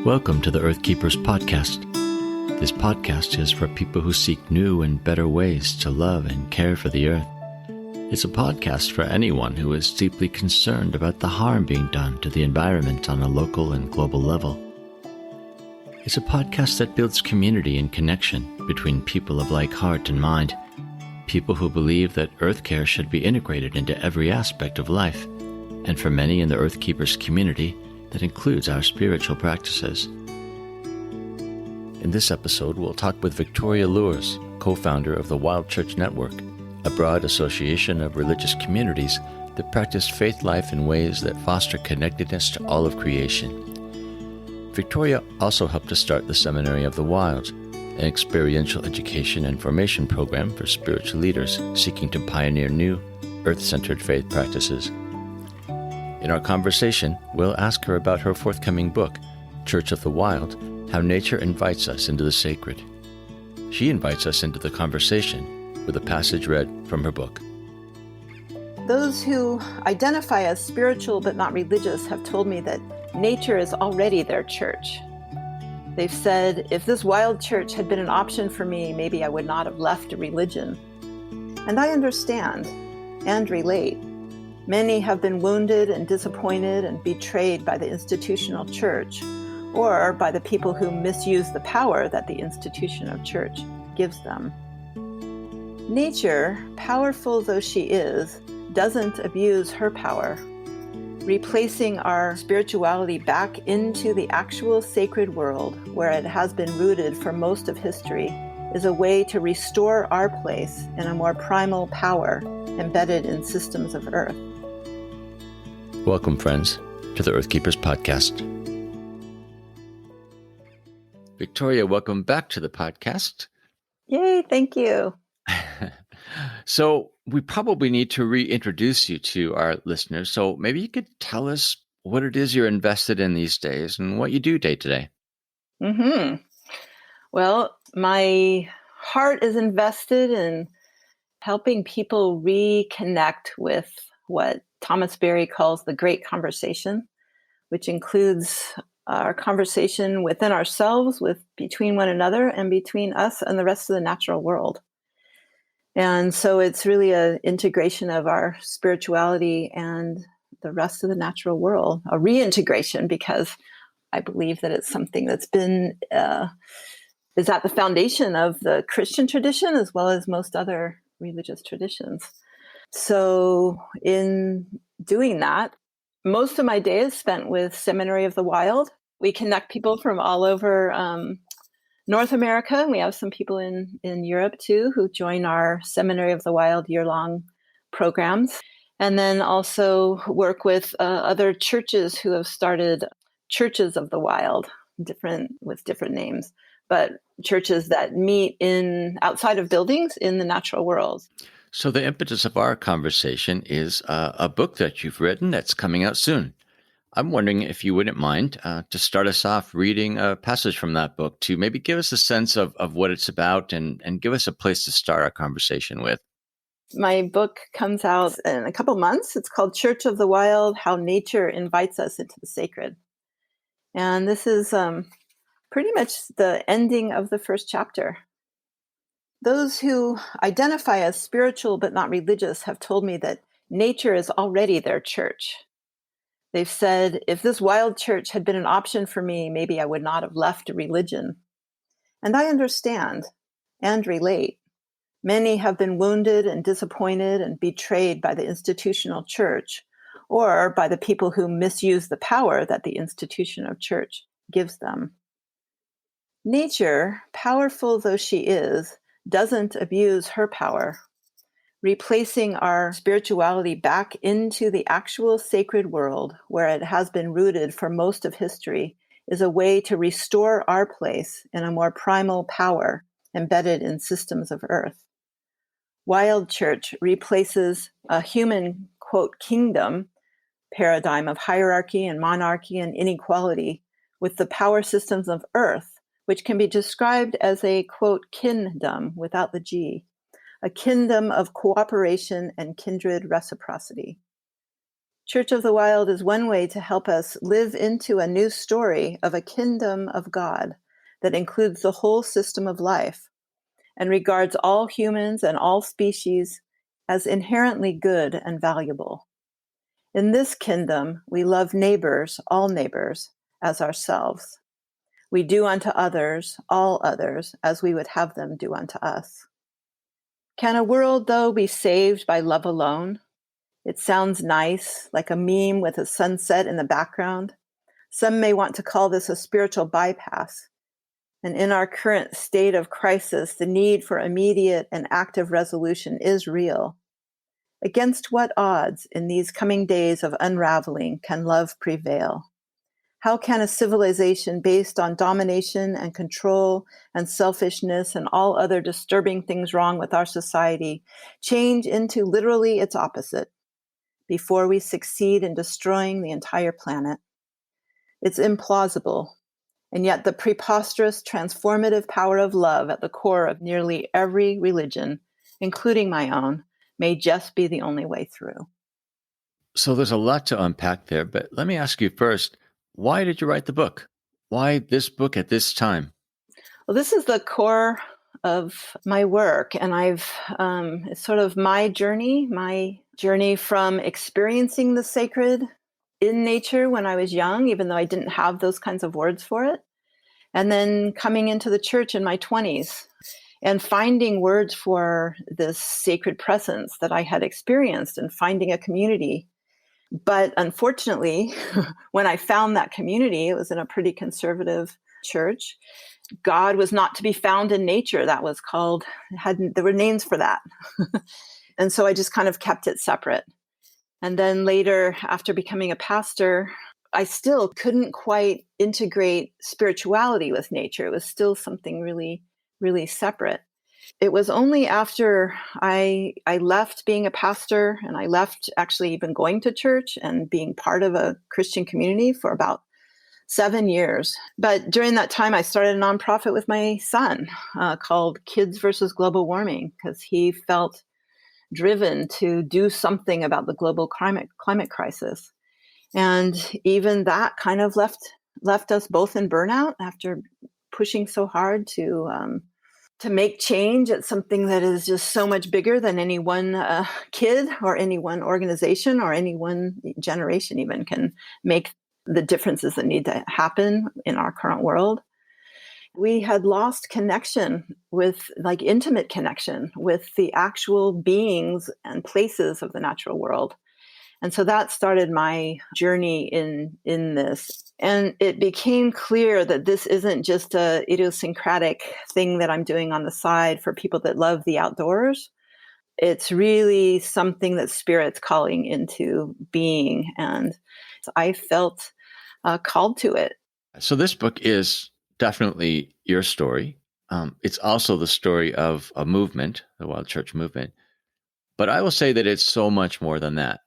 Welcome to the Earth Keepers podcast. This podcast is for people who seek new and better ways to love and care for the earth. It's a podcast for anyone who is deeply concerned about the harm being done to the environment on a local and global level. It's a podcast that builds community and connection between people of like heart and mind, people who believe that earth care should be integrated into every aspect of life, and for many in the Earth Keepers community, that includes our spiritual practices. In this episode, we'll talk with Victoria Loorz, co-founder of the Wild Church Network, a broad association of religious communities that practice faith life in ways that foster connectedness to all of creation. Victoria also helped to start the Seminary of the Wild, an experiential education and formation program for spiritual leaders seeking to pioneer new, earth-centered faith practices. In our conversation, we'll ask her about her forthcoming book, Church of the Wild, How Nature Invites Us into the Sacred. She invites us into the conversation with a passage read from her book. Those who identify as spiritual but not religious have told me that nature is already their church. They've said, if this wild church had been an option for me, maybe I would not have left a religion. And I understand and relate. Many have been wounded and disappointed and betrayed by the institutional church, or by the people who misuse the power that the institution of church gives them. Nature, powerful though she is, doesn't abuse her power. Replacing our spirituality back into the actual sacred world where it has been rooted for most of history is a way to restore our place in a more primal power embedded in systems of earth. Welcome, friends, to the Earth Keepers podcast. Victoria, welcome back to the podcast. Yay, thank you. So we probably need to reintroduce you to our listeners. So maybe you could tell us what it is you're invested in these days and what you do day to day. Well, my heart is invested in helping people reconnect with what Thomas Berry calls the great conversation, which includes our conversation within ourselves, between one another, and between us and the rest of the natural world. And so it's really an integration of our spirituality and the rest of the natural world, a reintegration, because I believe that it's something that's been, is at the foundation of the Christian tradition as well as most other religious traditions. So in doing that, most of my day is spent with Seminary of the Wild. We connect people from all over North America. We have some people in Europe too who join our Seminary of the Wild year-long programs. And then also work with other churches who have started churches of the wild, with different names, but churches that meet outside of buildings in the natural world. So the impetus of our conversation is a book that you've written that's coming out soon. I'm wondering if you wouldn't mind to start us off reading a passage from that book to maybe give us a sense of what it's about and give us a place to start our conversation with. My book comes out in a couple months. It's called Church of the Wild, How Nature Invites Us into the Sacred. And this is pretty much the ending of the first chapter. Those who identify as spiritual but not religious have told me that nature is already their church. They've said, if this wild church had been an option for me, maybe I would not have left a religion. And I understand and relate. Many have been wounded and disappointed and betrayed by the institutional church, or by the people who misuse the power that the institution of church gives them. Nature, powerful though she is, doesn't abuse her power. Replacing our spirituality back into the actual sacred world where it has been rooted for most of history is a way to restore our place in a more primal power embedded in systems of earth. Wild Church replaces a human, quote, kindom paradigm of hierarchy and monarchy and inequality with the power systems of earth, which can be described as a, quote, kindom without the G. A kindom of cooperation and kindred reciprocity. Church of the Wild is one way to help us live into a new story of a kingdom of God that includes the whole system of life and regards all humans and all species as inherently good and valuable. In this kingdom, we love neighbors, all neighbors, as ourselves. We do unto others, all others, as we would have them do unto us. Can a world, though, be saved by love alone? It sounds nice, like a meme with a sunset in the background. Some may want to call this a spiritual bypass. And in our current state of crisis, the need for immediate and active resolution is real. Against what odds in these coming days of unraveling can love prevail? How can a civilization based on domination and control and selfishness and all other disturbing things wrong with our society change into literally its opposite before we succeed in destroying the entire planet? It's implausible, and yet the preposterous transformative power of love at the core of nearly every religion, including my own, may just be the only way through. So there's a lot to unpack there, but let me ask you first, why did you write the book? Why this book at this time? Well, this is the core of my work, and it's sort of my journey from experiencing the sacred in nature when I was young, even though I didn't have those kinds of words for it, and then coming into the church in my 20s and finding words for this sacred presence that I had experienced and finding a community. But unfortunately, when I found that community, it was in a pretty conservative church. God was not to be found in nature. That was called, there were names for that. And so I just kind of kept it separate. And then later, after becoming a pastor, I still couldn't quite integrate spirituality with nature. It was still something really, really separate. It was only after I left being a pastor and I left actually even going to church and being part of a Christian community for about 7 years. But during that time, I started a nonprofit with my son called Kids versus Global Warming, because he felt driven to do something about the global climate crisis. And even that kind of left us both in burnout after pushing so hard to make change at something that is just so much bigger than any one kid or any one organization or any one generation even can make the differences that need to happen in our current world. We had lost connection with, like, intimate connection with the actual beings and places of the natural world. And so that started my journey in this. And it became clear that this isn't just a idiosyncratic thing that I'm doing on the side for people that love the outdoors. It's really something that Spirit's calling into being. And I felt called to it. So this book is definitely your story. It's also the story of a movement, the Wild Church movement. But I will say that it's so much more than that.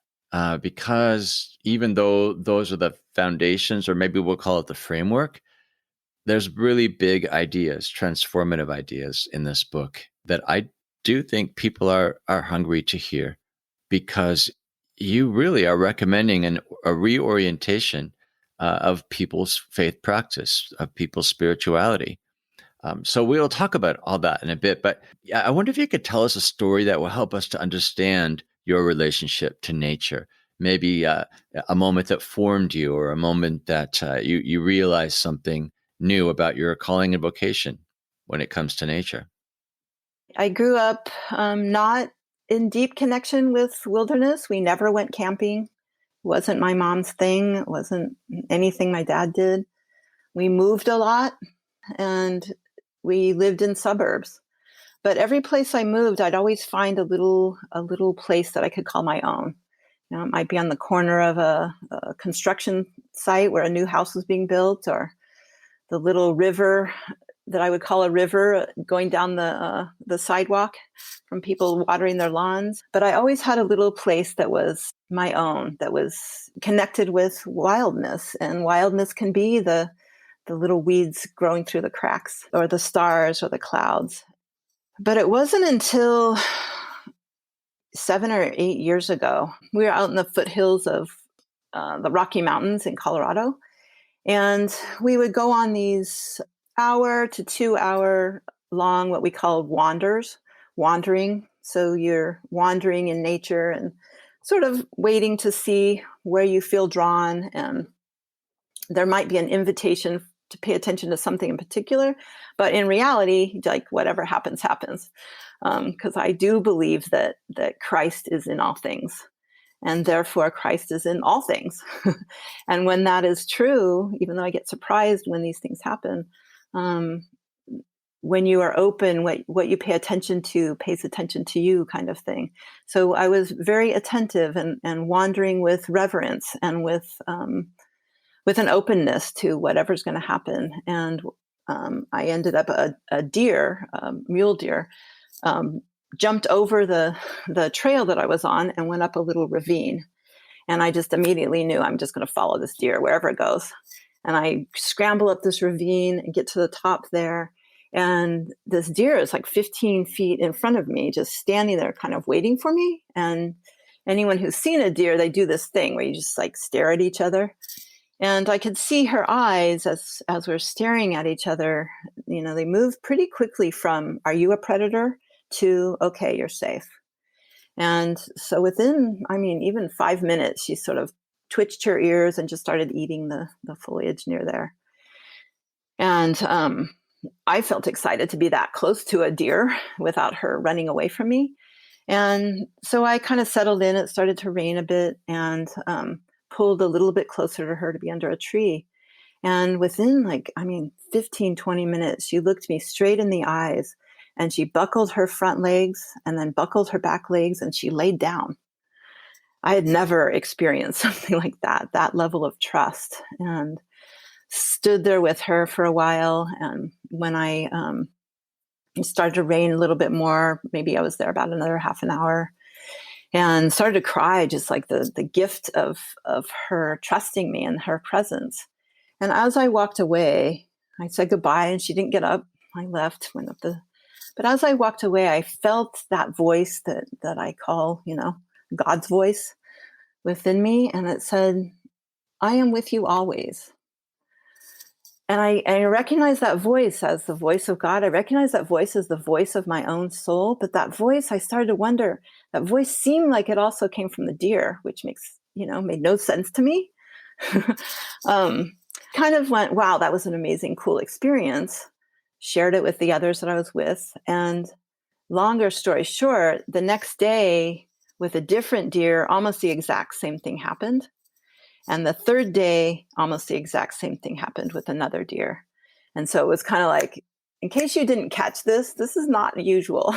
Because even though those are the foundations, or maybe we'll call it the framework, there's really big ideas, transformative ideas in this book that I do think people are hungry to hear, because you really are recommending a reorientation of people's faith practice, of people's spirituality. So we'll talk about all that in a bit, but I wonder if you could tell us a story that will help us to understand your relationship to nature. Maybe a moment that formed you, or a moment that you realized something new about your calling and vocation when it comes to nature. I grew up not in deep connection with wilderness. We never went camping. It wasn't my mom's thing. It wasn't anything my dad did. We moved a lot, and we lived in suburbs. But every place I moved, I'd always find a little place that I could call my own. You know, it might be on the corner of a construction site where a new house was being built, or the little river that I would call a river going down the sidewalk from people watering their lawns. But I always had a little place that was my own, that was connected with wildness. And wildness can be the little weeds growing through the cracks, or the stars, or the clouds. But it wasn't until 7 or 8 years ago, we were out in the foothills of the Rocky Mountains in Colorado. And we would go on these 1 to 2 hour long, what we call wandering. So you're wandering in nature and sort of waiting to see where you feel drawn. And there might be an invitation to pay attention to something in particular. But in reality, like whatever happens, happens. Because I do believe that Christ is in all things. And therefore, Christ is in all things. And when that is true, even though I get surprised when these things happen, when you are open, what you pay attention to pays attention to you, kind of thing. So I was very attentive and wandering with reverence and with an openness to whatever's going to happen. And I ended up a deer, mule deer, jumped over the trail that I was on and went up a little ravine. And I just immediately knew I'm just going to follow this deer wherever it goes. And I scramble up this ravine and get to the top there. And this deer is like 15 feet in front of me, just standing there kind of waiting for me. And anyone who's seen a deer, they do this thing where you just like stare at each other. And I could see her eyes as we're staring at each other. You know, they move pretty quickly from, are you a predator? To, okay, you're safe. And so within, even 5 minutes, she sort of twitched her ears and just started eating the foliage near there. And I felt excited to be that close to a deer without her running away from me. And so I kind of settled in. It started to rain a bit and pulled a little bit closer to her to be under a tree. And within 15, 20 minutes, she looked me straight in the eyes. And she buckled her front legs and then buckled her back legs and she laid down. I had never experienced something like that level of trust, and stood there with her for a while. And when I it started to rain a little bit more, maybe I was there about another half an hour, and started to cry, just like the gift of her trusting me and her presence. And as I walked away, I said goodbye and she didn't get up. I left, went up but as I walked away, I felt that voice that I call, God's voice within me. And it said, I am with you always. And I recognize that voice as the voice of God. I recognize that voice as the voice of my own soul. But that voice, I started to wonder, that voice seemed like it also came from the deer, which made no sense to me. Kind of went, wow, that was an amazing, cool experience. Shared it with the others that I was with. And longer story short, the next day with a different deer, almost the exact same thing happened. And the third day, almost the exact same thing happened with another deer. And so it was kind of like, in case you didn't catch this is not usual.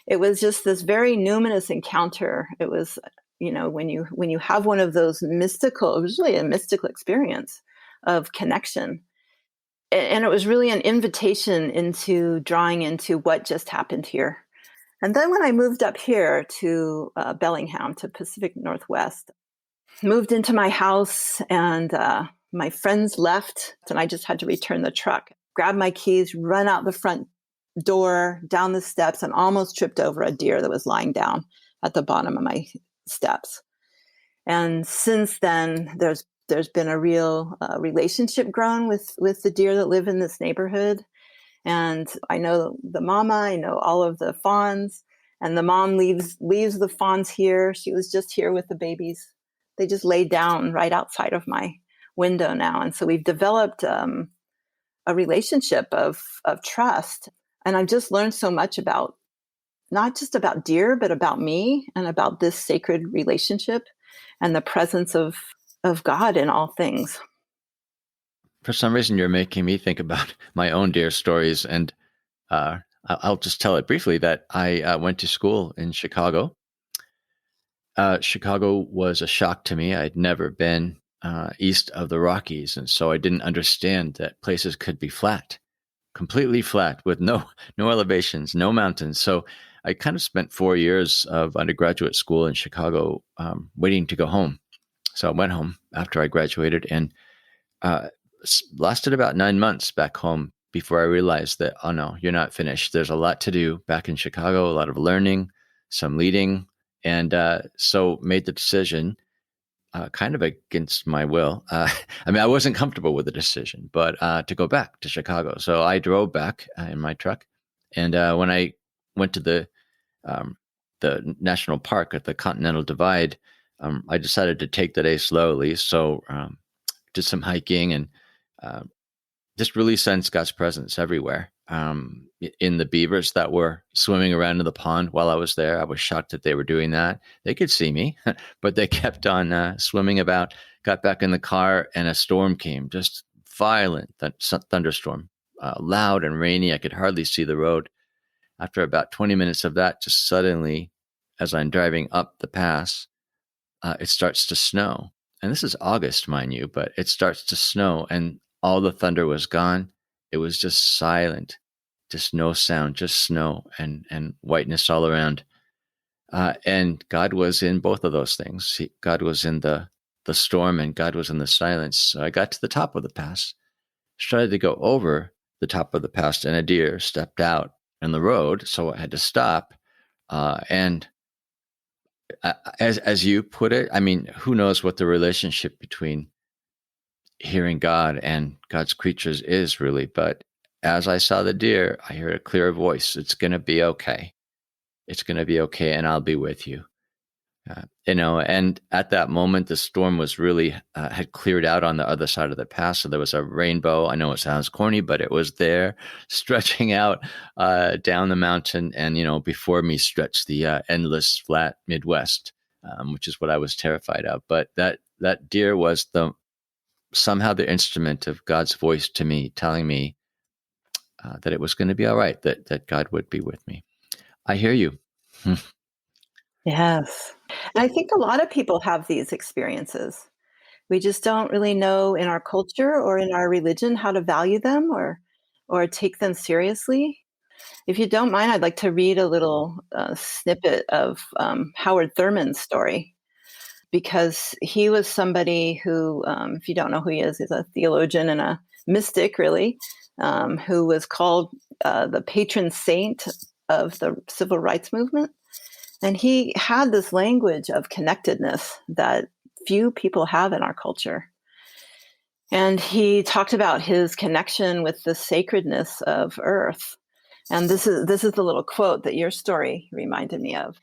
It was just this very numinous encounter. It was, when you have one of those it was really a mystical experience of connection. And it was really an invitation into drawing into what just happened here. And then when I moved up here to Bellingham, to Pacific Northwest, moved into my house, and my friends left, and I just had to return the truck, grab my keys, run out the front door, down the steps, and almost tripped over a deer that was lying down at the bottom of my steps. And since then, there's been a real relationship grown with the deer that live in this neighborhood. And I know the mama, I know all of the fawns, and the mom leaves the fawns here. She was just here with the babies. They just lay down right outside of my window now. And so we've developed a relationship of trust. And I've just learned so much about, not just about deer, but about me and about this sacred relationship and the presence of God in all things. For some reason, you're making me think about my own deer stories. And I'll just tell it briefly that I went to school in Chicago. Chicago was a shock to me. I'd never been east of the Rockies. And so I didn't understand that places could be flat, completely flat, with no elevations, no mountains. So I kind of spent 4 years of undergraduate school in Chicago waiting to go home. So I went home after I graduated and lasted about 9 months back home before I realized that, oh no, you're not finished. There's a lot to do back in Chicago, a lot of learning, some leading. And so made the decision kind of against my will. I mean, I wasn't comfortable with the decision, but to go back to Chicago. So I drove back in my truck. And when I went to the national park at the Continental Divide, I decided to take the day slowly. So did some hiking and uh, just really sensed God's presence everywhere. In the beavers that were swimming around in the pond while I was there, I was shocked that they were doing that. They could see me, but they kept on swimming about. Got back in the car, and a storm came, just violent thunderstorm, loud and rainy. I could hardly see the road. After about 20 minutes of that, just suddenly, as I'm driving up the pass, it starts to snow. And this is August, mind you, but it starts to snow, and all the thunder was gone. It was just silent, just no sound, just snow and whiteness all around. And God was in both of those things. God was in the storm, and God was in the silence. So I got to the top of the pass, started to go over the top of the pass, and a deer stepped out in the road. So I had to stop. And as you put it, I mean, who knows what the relationship between hearing God and God's creatures is really, but as I saw the deer, I heard a clear voice. It's going to be okay. It's going to be okay, and I'll be with you. And at that moment, the storm was really had cleared out on the other side of the pass. So there was a rainbow. I know it sounds corny, but it was there, stretching out down the mountain. And, before me stretched the endless flat Midwest, which is what I was terrified of. But that deer was somehow the instrument of God's voice to me, telling me that it was going to be all right, that God would be with me. I hear you. Yes. And I think a lot of people have these experiences. We just don't really know in our culture or in our religion how to value them or take them seriously. If you don't mind, I'd like to read a little snippet of Howard Thurman's story, because he was somebody who, if you don't know who he is, he's a theologian and a mystic, really, who was called the patron saint of the civil rights movement. And he had this language of connectedness that few people have in our culture. And he talked about his connection with the sacredness of earth. And this is the little quote that your story reminded me of.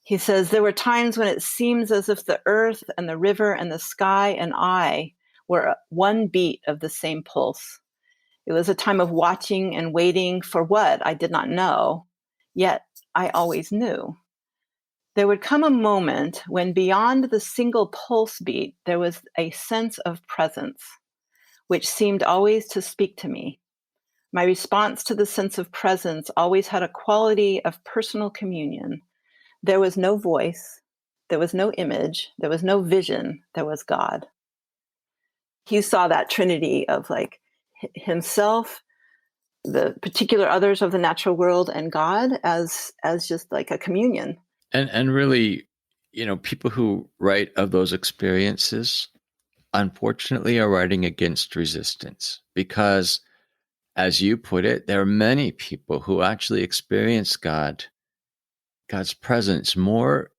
He says, "There were times when it seems as if the earth and the river and the sky and I were one beat of the same pulse. It was a time of watching and waiting for what I did not know, yet I always knew. There would come a moment when beyond the single pulse beat, there was a sense of presence, which seemed always to speak to me. My response to the sense of presence always had a quality of personal communion. There was no voice, there was no image, there was no vision, there was God." He saw that trinity of like himself, the particular others of the natural world, and God as just like a communion. And really, people who write of those experiences, unfortunately, are writing against resistance because, as you put it, there are many people who actually experience God's presence more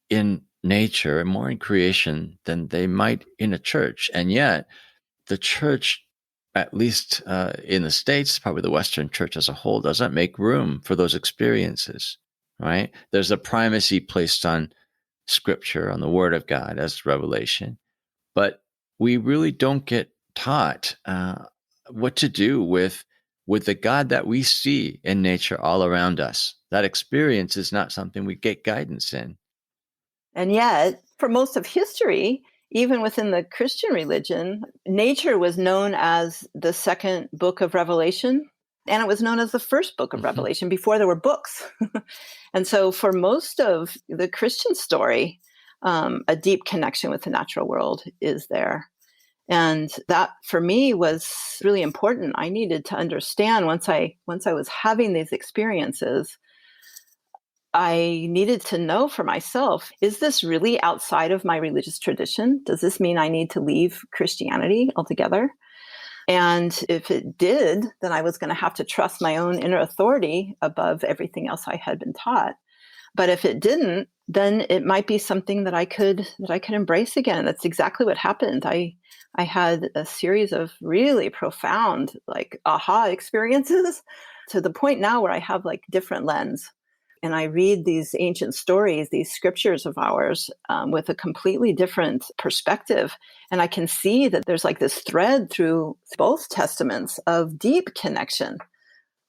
in nature and more in creation than they might in a church. And yet the church, at least in the States, probably the Western church as a whole, doesn't make room for those experiences, right? There's a primacy placed on Scripture, on the Word of God as revelation. But we really don't get taught what to do with the God that we see in nature all around us. That experience is not something we get guidance in. And yet, for most of history, even within the Christian religion, nature was known as the second book of Revelation, and it was known as the first book of Revelation before there were books. And so for most of the Christian story, a deep connection with the natural world is there. And that for me was really important. I needed to understand once I was having these experiences, I needed to know for myself, is this really outside of my religious tradition? Does this mean I need to leave Christianity altogether? And if it did, then I was going to have to trust my own inner authority above everything else I had been taught. But if it didn't, then it might be something that I could embrace again. That's exactly what happened. I had a series of really profound, like, aha experiences, to the point now where I have like different lens. And I read these ancient stories, these scriptures of ours, with a completely different perspective. And I can see that there's like this thread through both testaments of deep connection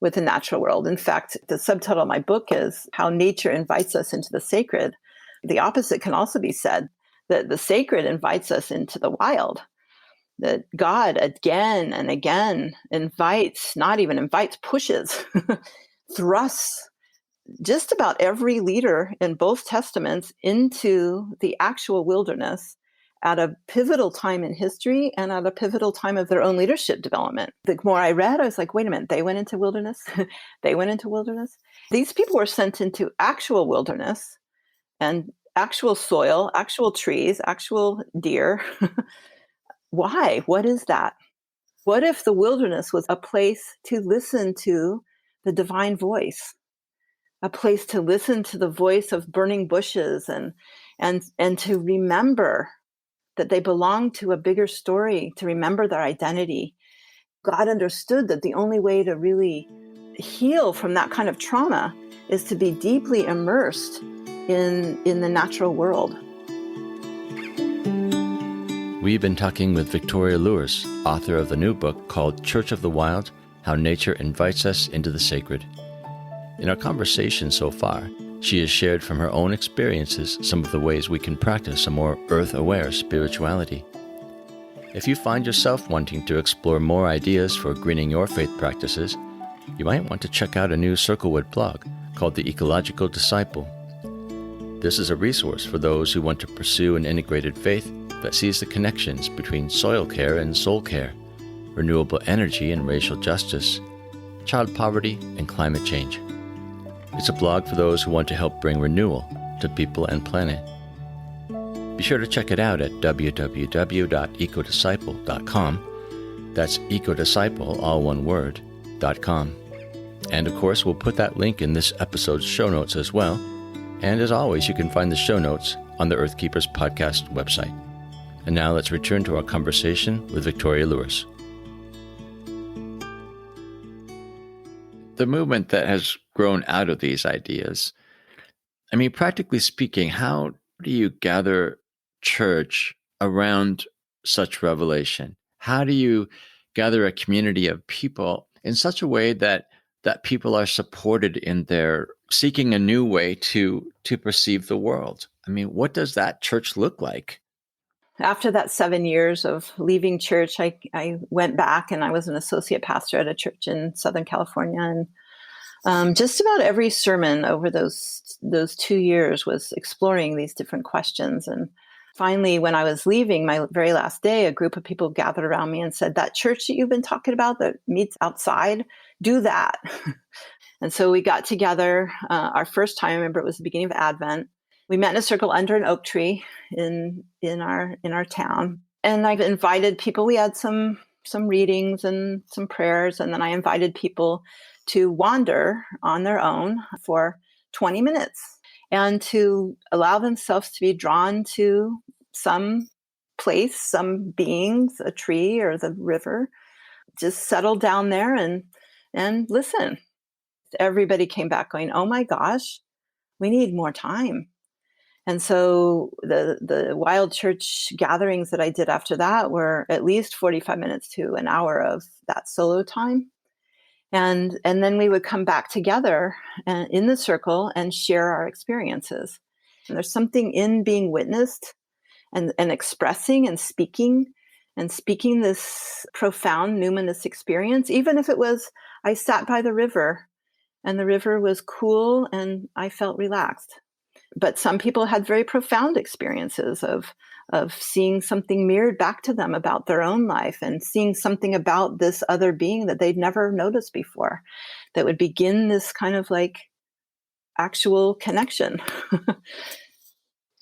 with the natural world. In fact, the subtitle of my book is How Nature Invites Us into the Sacred. The opposite can also be said, that the sacred invites us into the wild. That God again and again invites, not even invites, pushes, thrusts just about every leader in both testaments into the actual wilderness at a pivotal time in history and at a pivotal time of their own leadership development. The more I read, I was like, wait a minute, they went into wilderness? They went into wilderness? These people were sent into actual wilderness and actual soil, actual trees, actual deer. Why? What is that? What if the wilderness was a place to listen to the divine voice? A place to listen to the voice of burning bushes and to remember that they belong to a bigger story, to remember their identity. God understood that the only way to really heal from that kind of trauma is to be deeply immersed in the natural world. We've been talking with Victoria Loorz, author of the new book called Church of the Wild: How Nature Invites Us into the Sacred. In our conversation so far, she has shared from her own experiences some of the ways we can practice a more earth-aware spirituality. If you find yourself wanting to explore more ideas for greening your faith practices, you might want to check out a new Circlewood blog called The Ecological Disciple. This is a resource for those who want to pursue an integrated faith that sees the connections between soil care and soul care, renewable energy and racial justice, child poverty and climate change. It's a blog for those who want to help bring renewal to people and planet. Be sure to check it out at www.ecodisciple.com. That's ecodisciple, all one word, .com. And of course, we'll put that link in this episode's show notes as well. And as always, you can find the show notes on the Earth Keepers podcast website. And now let's return to our conversation with Victoria Loorz. The movement that has grown out of these ideas, I mean, practically speaking, how do you gather church around such revelation? How do you gather a community of people in such a way that people are supported in their seeking a new way to perceive the world? I mean, what does that church look like? After that 7 years of leaving church, I went back and I was an associate pastor at a church in Southern California. And just about every sermon over those 2 years was exploring these different questions. And finally, when I was leaving, my very last day, a group of people gathered around me and said, that church that you've been talking about that meets outside, do that. And so we got together. Our first time, I remember it was the beginning of Advent. We met in a circle under an oak tree in our town. And I invited people. We had some readings and some prayers. And then I invited people to wander on their own for 20 minutes and to allow themselves to be drawn to some place, some beings, a tree or the river. Just settle down there and listen. Everybody came back going, oh my gosh, we need more time. And so the wild church gatherings that I did after that were at least 45 minutes to an hour of that solo time. And then we would come back together in the circle and share our experiences. And there's something in being witnessed and expressing and speaking this profound numinous experience, even if it was, I sat by the river and the river was cool and I felt relaxed. But some people had very profound experiences of seeing something mirrored back to them about their own life and seeing something about this other being that they'd never noticed before that would begin this kind of like actual connection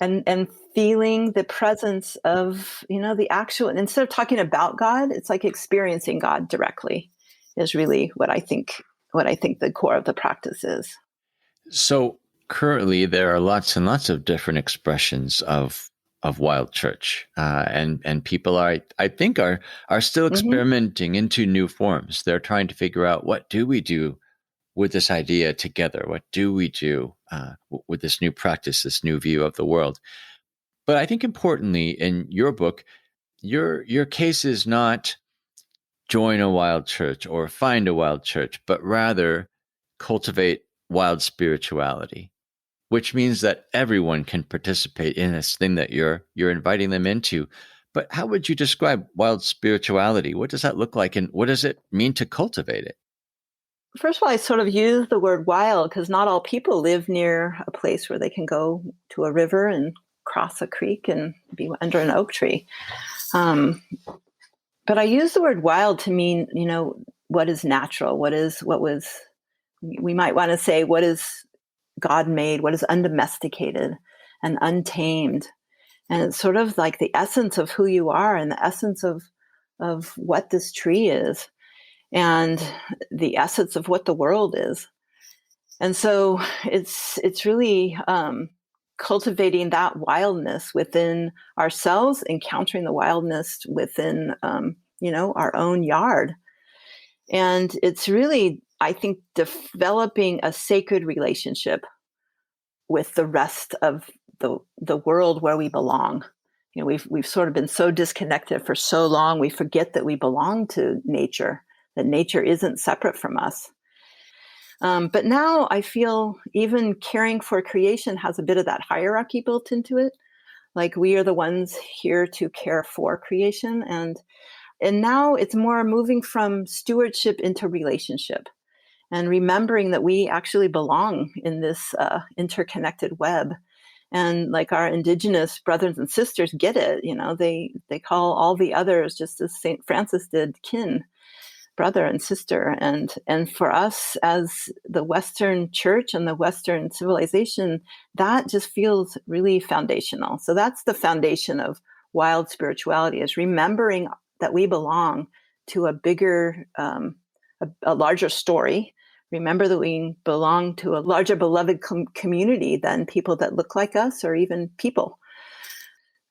and feeling the presence of, the actual, and instead of talking about God, it's like experiencing God directly is really what I think the core of the practice is. So currently there are lots and lots of different expressions of wild church, and people I think are still Mm-hmm. experimenting into new forms. They're trying to figure out, what do we do with this idea together? What do we do with this new practice, this new view of the world? But I think importantly, in your book, your case is not join a wild church or find a wild church, but rather cultivate wild spirituality, which means that everyone can participate in this thing that you're inviting them into. But how would you describe wild spirituality? What does that look like, and what does it mean to cultivate it? First of all, I sort of use the word wild because not all people live near a place where they can go to a river and cross a creek and be under an oak tree. But I use the word wild to mean, what is natural, we might want to say, what is God made, what is undomesticated and untamed. And it's sort of like the essence of who you are and the essence of what this tree is and the essence of what the world is. And so it's really cultivating that wildness within ourselves, encountering the wildness within, our own yard. And it's really, I think, developing a sacred relationship with the rest of the world where we belong. We've sort of been so disconnected for so long, we forget that we belong to nature, that nature isn't separate from us. But now I feel even caring for creation has a bit of that hierarchy built into it. Like, we are the ones here to care for creation. And now it's more moving from stewardship into relationship and remembering that we actually belong in this interconnected web. And like our indigenous brothers and sisters get it, they call all the others, just as St. Francis did, kin, brother and sister. And for us as the Western church and the Western civilization, that just feels really foundational. So that's the foundation of wild spirituality, is remembering that we belong to a bigger, a larger story. Remember that we belong to a larger beloved community than people that look like us or even people.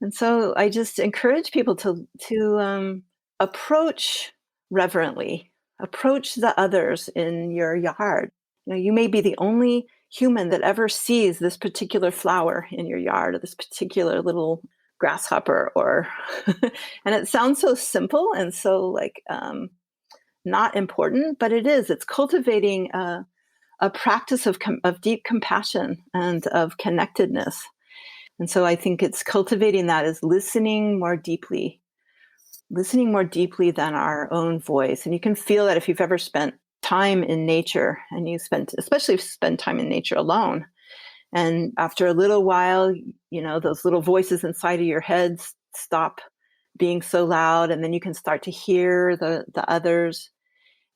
And so I just encourage people to approach reverently, approach the others in your yard. You may be the only human that ever sees this particular flower in your yard, or this particular little grasshopper, or and it sounds so simple and so not important, but it is. It's cultivating a practice of deep compassion and of connectedness. And so I think it's cultivating that is listening more deeply than our own voice. And you can feel that if you've ever spent time in nature, and especially if you spend time in nature alone. And after a little while, those little voices inside of your head stop being so loud. And then you can start to hear the others,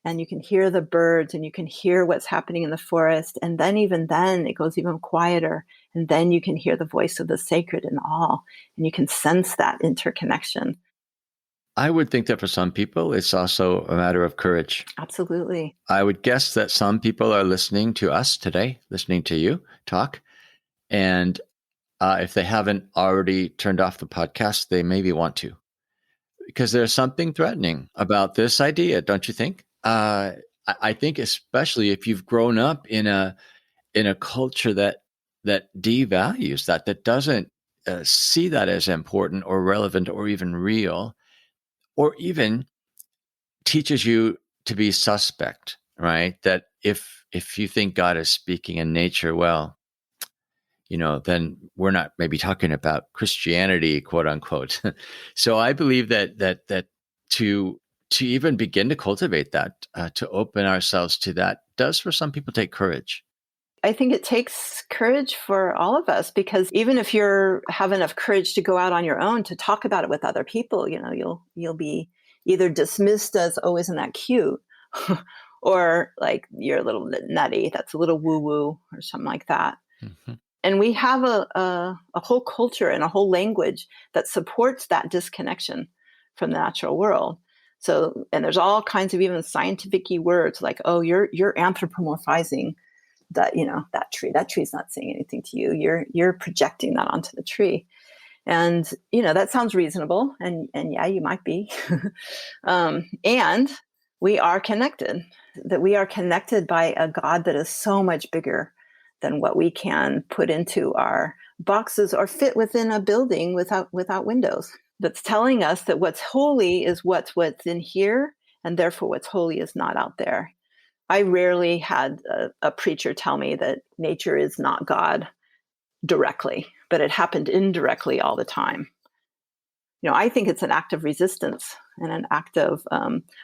and you can hear the birds, and you can hear what's happening in the forest. And then even then it goes even quieter. And then you can hear the voice of the sacred in all, and you can sense that interconnection. I would think that for some people, it's also a matter of courage. Absolutely. I would guess that some people are listening to us today, listening to you talk. And if they haven't already turned off the podcast, they maybe want to, because there's something threatening about this idea, don't you think? I think especially if you've grown up in a culture that devalues that doesn't see that as important or relevant or even real, or even teaches you to be suspect, right? That if you think God is speaking in nature, well, then we're not maybe talking about Christianity, quote unquote. So I believe that to even begin to cultivate that, to open ourselves to that, does for some people take courage. I think it takes courage for all of us, because even if you have enough courage to go out on your own to talk about it with other people, you'll be either dismissed as, oh, isn't that cute? Or like, you're a little bit nutty, that's a little woo-woo, or something like that. Mm-hmm. And we have a whole culture and a whole language that supports that disconnection from the natural world. So, and there's all kinds of even scientific words like, oh, you're anthropomorphizing that, that tree's not saying anything to you. You're projecting that onto the tree. And, that sounds reasonable. And yeah, you might be. And we are connected, that we are connected by a God that is so much bigger than what we can put into our boxes or fit within a building without windows. That's telling us that what's holy is what's in here, and therefore what's holy is not out there. I rarely had a preacher tell me that nature is not God directly, but it happened indirectly all the time. I think it's an act of resistance and an act of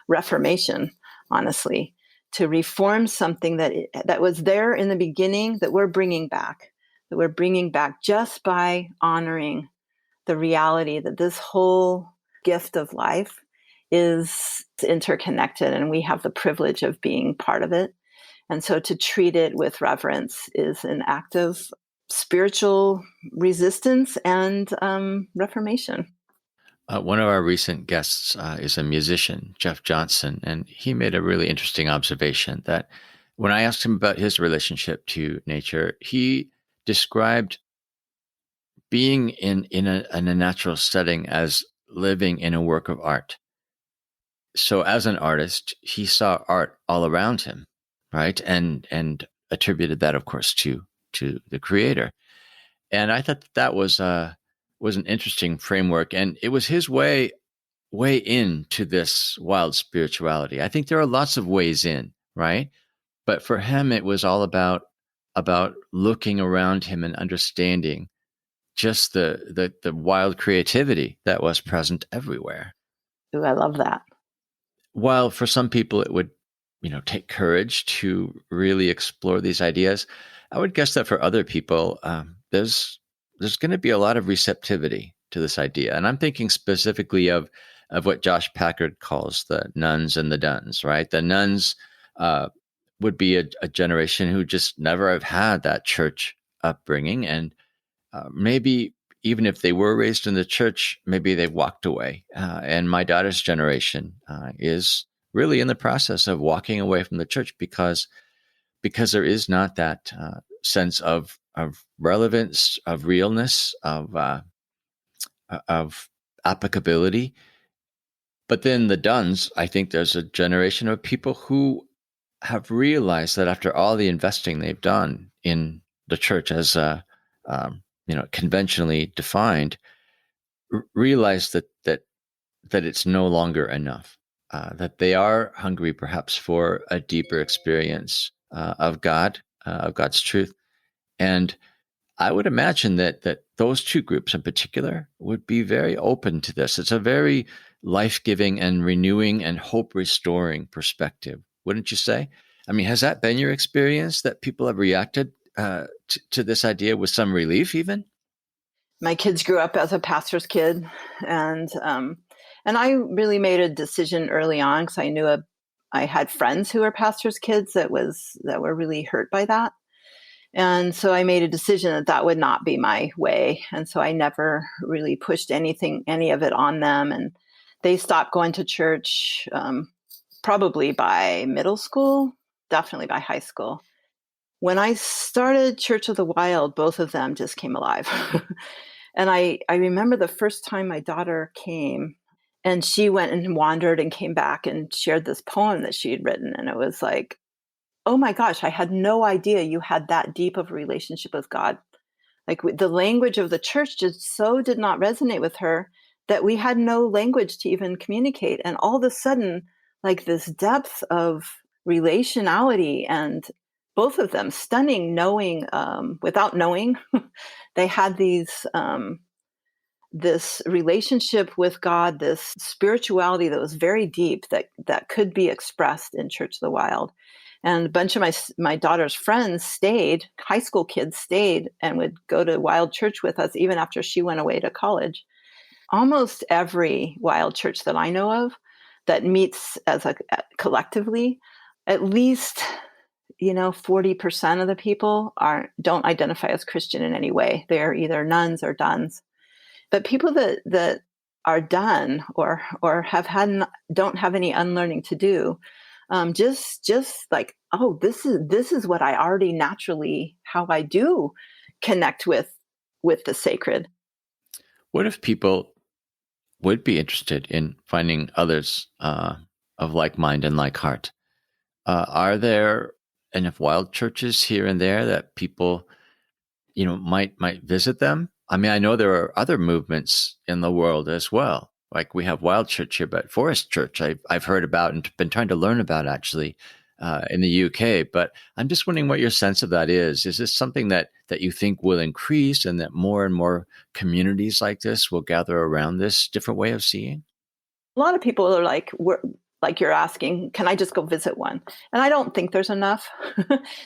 reformation, honestly, to reform something that was there in the beginning that we're bringing back just by honoring the reality that this whole gift of life is interconnected, and we have the privilege of being part of it. And so to treat it with reverence is an act of spiritual resistance and reformation. One of our recent guests is a musician, Jeff Johnson, and he made a really interesting observation that when I asked him about his relationship to nature, he described being in a natural setting as living in a work of art. So as an artist, he saw art all around him, right? And attributed that, of course, to the creator. And I thought that was an interesting framework, and it was his way into this wild spirituality. I think there are lots of ways in, right? But for him, it was all about looking around him and understanding just the wild creativity that was present everywhere. Ooh, I love that. While for some people it would, take courage to really explore these ideas, I would guess that for other people, there's going to be a lot of receptivity to this idea. And I'm thinking specifically of what Josh Packard calls the nuns and the duns, right? The nuns would be a generation who just never have had that church upbringing. And maybe even if they were raised in the church, maybe they walked away. And my daughter's generation is really in the process of walking away from the church because there is not that sense of relevance, of realness, of applicability. But then the duns, I think there's a generation of people who have realized that after all the investing they've done in the church as conventionally defined, realize that it's no longer enough. That they are hungry, perhaps, for a deeper experience of God, of God's truth, and I would imagine that those two groups in particular would be very open to this. It's a very life-giving and renewing and hope-restoring perspective, wouldn't you say? I mean, has that been your experience, that people have reacted to this idea with some relief even? My kids grew up as a pastor's kid, and I really made a decision early on because I knew I had friends who were pastors' kids that were really hurt by that. And so I made a decision that would not be my way. And so I never really pushed any of it on them. And they stopped going to church probably by middle school, definitely by high school. When I started Church of the Wild, both of them just came alive. And I remember the first time my daughter came, and she went and wandered and came back and shared this poem that she had written. And it was like, oh my gosh, I had no idea you had that deep of a relationship with God. Like the language of the church just so did not resonate with her that we had no language to even communicate. And all of a sudden, like this depth of relationality, and both of them stunning, knowing without knowing, they had this relationship with God, this spirituality that was very deep, that could be expressed in Church of the Wild. And a bunch of my daughter's friends stayed, high school kids stayed, and would go to Wild Church with us even after she went away to college. Almost every Wild Church that I know of that meets collectively, at least 40% of the people don't identify as Christian in any way. They're either nuns or duns. But people that are done or don't have any unlearning to do, just like oh, this is what I already naturally, how I do connect with the sacred. What if people would be interested in finding others of like mind and like heart? Are there enough wild churches here and there that people, might visit them? I mean, I know there are other movements in the world as well. Like we have Wild Church here, but Forrest Church I've heard about and been trying to learn about actually in the UK. But I'm just wondering what your sense of that is. Is this something that you think will increase, and that more and more communities like this will gather around this different way of seeing? A lot of people are like you're asking, can I just go visit one? And I don't think there's enough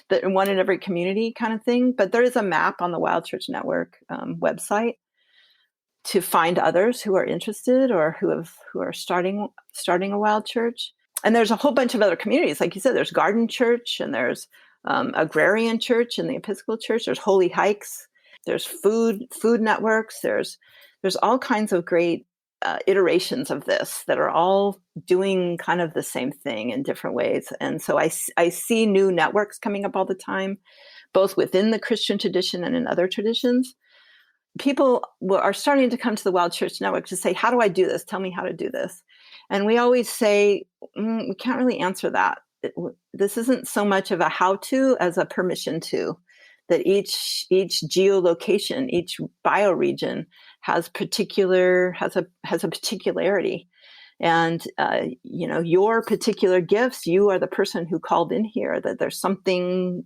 that one in every community kind of thing. But there is a map on the Wild Church Network website to find others who are interested or who are starting a wild church. And there's a whole bunch of other communities, like you said. There's Garden Church, and there's Agrarian Church in the Episcopal Church. There's Holy Hikes. There's food networks. There's all kinds of great iterations of this that are all doing kind of the same thing in different ways. And so I see new networks coming up all the time, both within the Christian tradition and in other traditions. People are starting to come to the Wild Church Network to say, how do I do this? Tell me how to do this. And we always say, we can't really answer that. This isn't so much of a how to as a permission to, that each geolocation, each bioregion has a particularity. And, your particular gifts, you are the person who called in here, that there's something,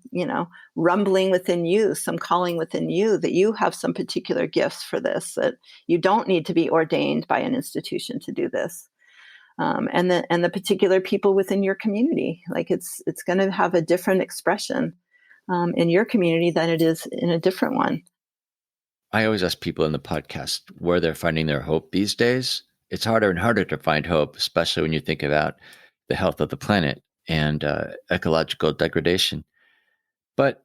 rumbling within you, some calling within you, that you have some particular gifts for this, that you don't need to be ordained by an institution to do this. And the particular people within your community, like it's going to have a different expression in your community than it is in a different one. I always ask people in the podcast where they're finding their hope these days. It's harder and harder to find hope, especially when you think about the health of the planet and ecological degradation. But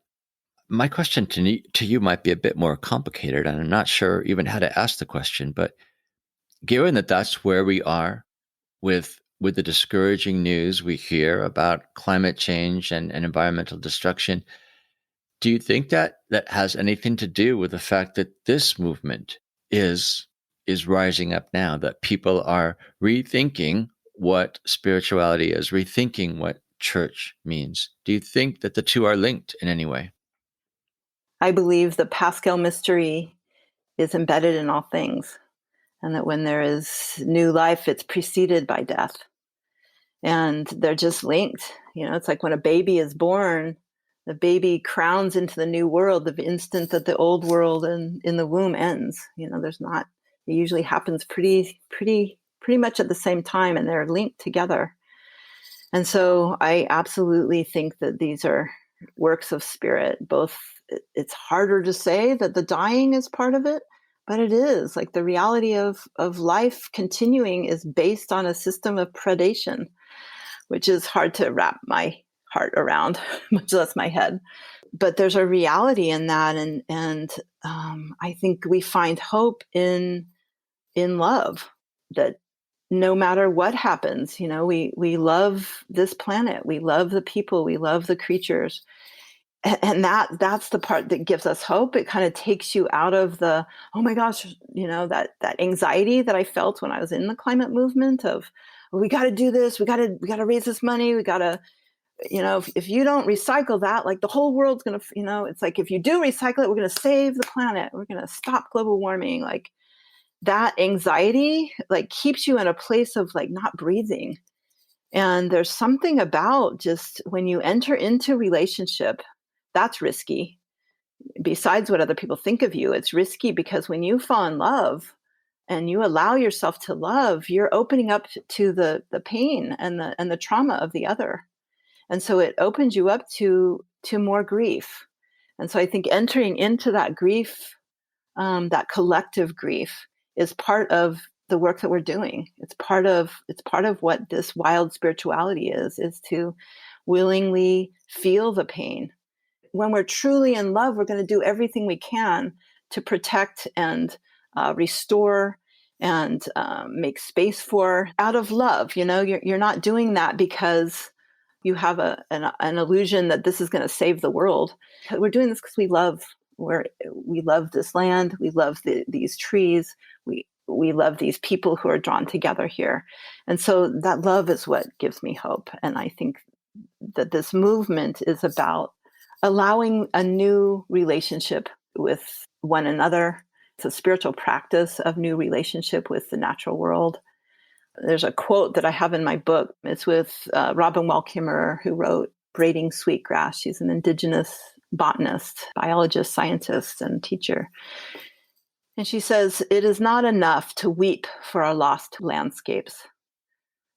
my question to you might be a bit more complicated, and I'm not sure even how to ask the question. But given that that's where we are with the discouraging news we hear about climate change and environmental destruction, do you think that has anything to do with the fact that this movement is rising up now, that people are rethinking what spirituality is, rethinking what church means? Do you think that the two are linked in any way? I believe the Paschal mystery is embedded in all things, and that when there is new life, it's preceded by death. And they're just linked. It's like when a baby is born, the baby crowns into the new world the instant that the old world in the womb ends. It usually happens pretty much at the same time, and they're linked together. And so I absolutely think that these are works of spirit. Both, it's harder to say that the dying is part of it, but it is. Like the reality of life continuing is based on a system of predation, which is hard to wrap my heart around, much less my head. But there's a reality in that, and I think we find hope in love. That no matter what happens, we love this planet, we love the people, we love the creatures, and that's the part that gives us hope. It kind of takes you out of the, oh my gosh, that anxiety that I felt when I was in the climate movement of, we got to do this, we got to raise this money, we got to, if you don't recycle that, like the whole world's going to, it's like, if you do recycle it, we're going to save the planet, we're going to stop global warming. Like that anxiety, like keeps you in a place of like not breathing. And there's something about just when you enter into relationship, that's risky. Besides what other people think of you, it's risky because when you fall in love and you allow yourself to love, you're opening up to the pain and the trauma of the other. And so it opens you up to more grief. And so I think entering into that grief, that collective grief, is part of the work that we're doing. It's part of what this wild spirituality is to willingly feel the pain. When we're truly in love, we're going to do everything we can to protect and restore and make space for, out of love. You're not doing that because you have an illusion that this is going to save the world. We're doing this because we love this land. We love these trees. We love these people who are drawn together here. And so that love is what gives me hope. And I think that this movement is about allowing a new relationship with one another. It's a spiritual practice of new relationship with the natural world. There's a quote that I have in my book. It's with Robin Wall Kimmerer, who wrote Braiding Sweetgrass. She's an indigenous botanist, biologist, scientist, and teacher. And she says, "It is not enough to weep for our lost landscapes."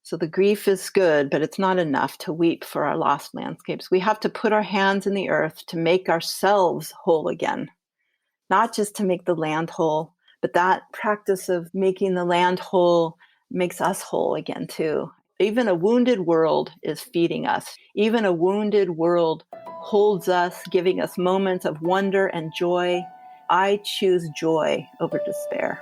So the grief is good, but it's not enough to weep for our lost landscapes. We have to put our hands in the earth to make ourselves whole again, not just to make the land whole, but that practice of making the land whole makes us whole again too. Even a wounded world is feeding us. Even a wounded world holds us, giving us moments of wonder and joy. I choose joy over despair.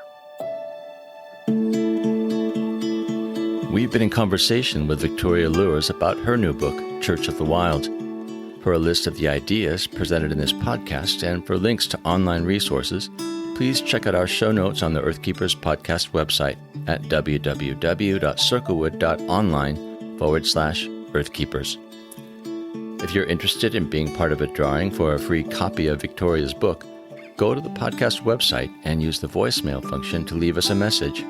We've been in conversation with Victoria Loorz about her new book, Church of the Wild. For a list of the ideas presented in this podcast and for links to online resources, please check out our show notes on the Earthkeepers podcast website at www.circlewwood.online/Earthkeepers. If you're interested in being part of a drawing for a free copy of Victoria's book, go to the podcast website and use the voicemail function to leave us a message.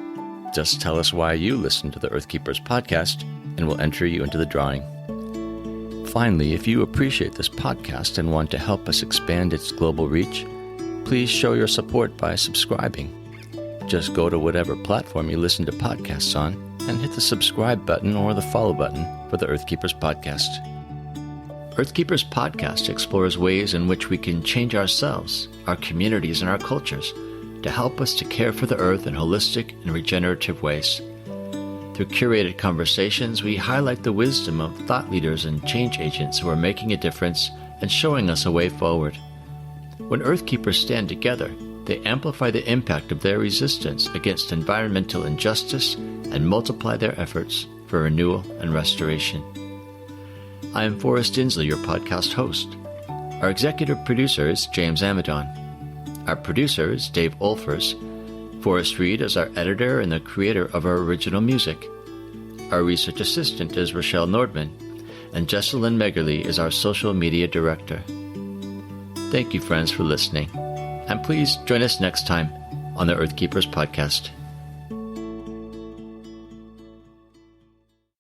Just tell us why you listen to the Earthkeepers podcast, and we'll enter you into the drawing. Finally, if you appreciate this podcast and want to help us expand its global reach, please show your support by subscribing. Just go to whatever platform you listen to podcasts on and hit the subscribe button or the follow button for the Earthkeepers podcast. Earthkeepers podcast explores ways in which we can change ourselves, our communities, and our cultures to help us to care for the earth in holistic and regenerative ways. Through curated conversations, we highlight the wisdom of thought leaders and change agents who are making a difference and showing us a way forward. When Earthkeepers stand together, they amplify the impact of their resistance against environmental injustice and multiply their efforts for renewal and restoration. I am Forrest, your podcast host. Our executive producer is James Amadon. Our producer is Dave Olfers. Forrest Reed is our editor and the creator of our original music. Our research assistant is Rochelle Nordman, and Jesselyn Megerly is our social media director. Thank you, friends, for listening, and please join us next time on the Earthkeepers podcast.